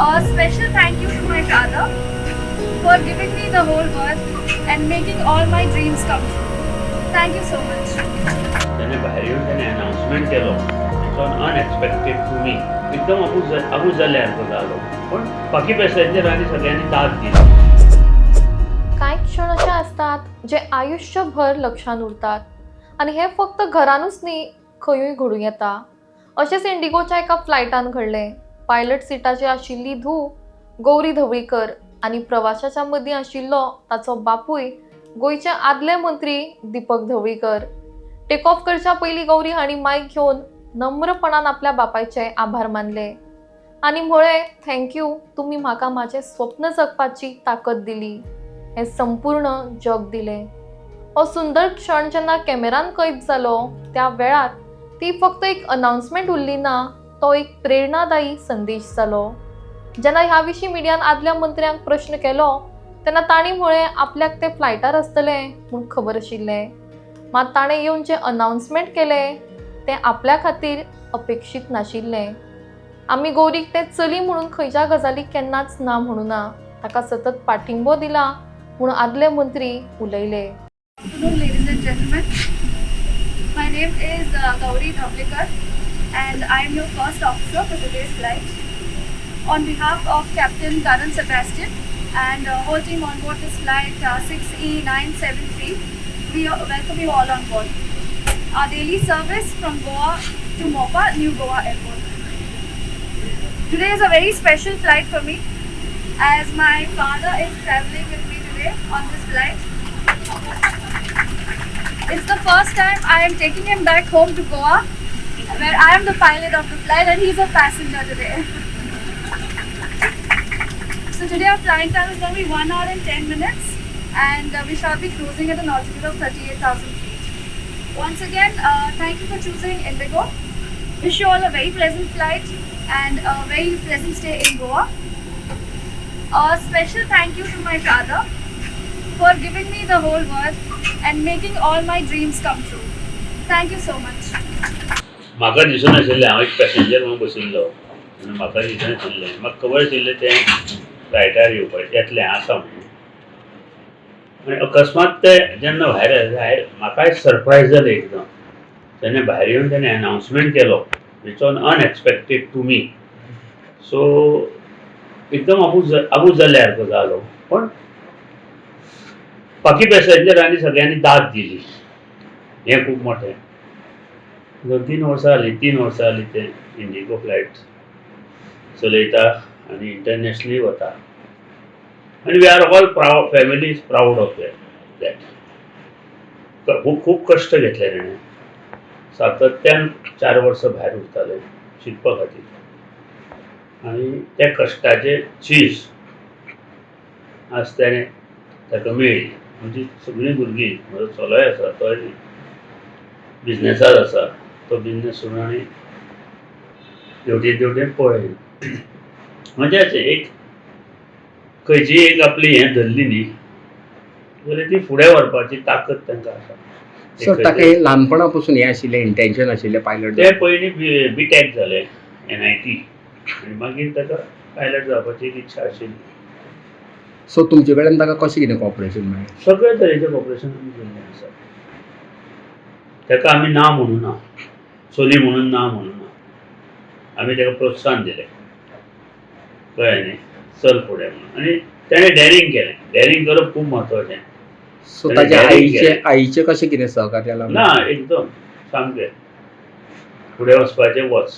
A special thank you to my father for giving me the whole world and making all my dreams come true. Thank you so much. त्याने बाहेर येऊन त्याने announcement केलो it's on unexpected to me एकदम अबूज जाल्यासारखं जालो पण बाकी पॅसेंजरांनी सगळ्यांनी दाद दिली. कांय क्षण असे असतात जे आयुष्यभर लक्षात उरतात आणि हे फक्त घरानूच न्ही खंयूय घडूं येता. अशेंच इंडिगोच्या एका फ्लायटान घडले. पायलट सिटाचेर आशिल्ली धूव गौरी धवळीकर आनी प्रवाशाच्या मदीं आशिल्लो ताचो बापूय गोंयचे आदले मंत्री दीपक धवळीकर. टेक ऑफ करच्या पयलीं गौरी हांणी मायक घेवन नम्रपणान आपल्या बापायचे आभार मानले आनी म्हळें, थँक्यू, तुमी म्हाका म्हाजें स्वप्न जगपाची ताकद दिली, हें संपूर्ण जग दिलें. हो सुंदर क्षण जेन्ना कॅमेरान कैद जालो त्या वेळार ती फक्त एक अनाउन्समेंट उरली ना, तो एक प्रेरणादायी संदेश जालो. जेन्ना ह्या विशीं मिडियान आदल्या मंत्र्यांक प्रश्न केलो तेन्ना तांणी म्हळें आपल्याक ते फ्लायटार आसतलें म्हूण खबर आशिल्लें, मात ताणें येवन जें अनाउन्समेंट केलें तें आपल्या खातीर अपेक्षीत नाशिल्लें. आमी गौरीक तें चली म्हणून खंयच्या गजालीक केन्नाच ना म्हणुना, ताका सतत पाठिंबो दिला म्हूण आदले मंत्री उलयले. Good afternoon, ladies and gentlemen. My name is Gauri Dhavlikar and I am your first officer for today's flight. On behalf of Captain Karan Sebastian and whole team on board this flight 6E973, we welcome you all on board. Our daily service from Goa to Mopa, New Goa Airport. Today is a very special flight for me as my father is traveling with me today on this flight. It's the first time I am taking him back home to Goa, where I am the pilot of the flight and he's a passenger today. So today our flying time is going to be 1 hour and 10 minutes and we shall be cruising at an altitude of 38,000 feet. Once again, thank you for choosing Indigo. Wish you all a very pleasant flight and a very pleasant stay in Goa. A special thank you to my father for giving me the whole world and making all my dreams come true. Thank you so much. म्हाका दिसून आशिल्लें हांव एक passenger म्हणून बशिल्लो आनी म्हाका दिसून आशिल्लें म्हाका खबर आशिल्लें तें फ्लायटार येवपाचें येतलें आसा म्हणून आनी अकस्मात ते जेन्ना भायर म्हाकाय सरप्रायज जालें एकदम. तेणें भायर येवन तेणें अनाउन्समेंट केलो it's on unexpected to me. So एकदम अबूज जाल्यासारखं जालो पण बाकी पॅसेंजरांनी सगळ्यांनी दाद दिली. हें खूब मोठें. 2-3 वर्सां जालीं 3 वर्सां जालीं ते इंडिगो फ्लायट चलयता आनी इंटरनॅशनली वता आनी we are all proud, family is proud of that. खूब कश्ट घेतले ताणें. सातत्यान 4 वर्सां भायर उरताले शिकपा खातीर आनी त्या कश्टाचे चीज आज ताणें ताका मेळ्ळी. म्हणजे सगळीं भुरगीं, म्हजो चलोय आसा तोय बिजनेसार आसा, तो बिजनेस सोडून आनी देवटेन पळय. म्हणजे अशें एक खंयची एक आपली हें धरली न्ही जाल्यार ती फुडें व्हरपाची ताकद तांकां आसा. सर ताका हे ल्हानपणा पासून हें आशिल्लें इंटेंशन आशिल्लें पायलट ते पयलीं बीटेक जालें NIT आनी मागीर ताका पायलट जावपाची एक इच्छा आशिल्ली. सो तुमचे कडेन ताका कशें कितें कॉपरेशन मेळ्ळें? सगळे तरेचें कॉपरेशन आमी केल्लें आसा. ताका आमी ना म्हणूं ना, चली म्हणून ना म्हणूं ना. आमी ताका प्रोत्साहन दिलें, कळ्ळें न्ही, चल फुडें म्हणून. आनी ताणें डॅरिंग केलें. डॅरिंग करप खूब म्हत्वाचें. सो ताच्या आईचें कशें कितें सहकार्य जालां? ना एकदम सामकें फुडें वचपाचें वच.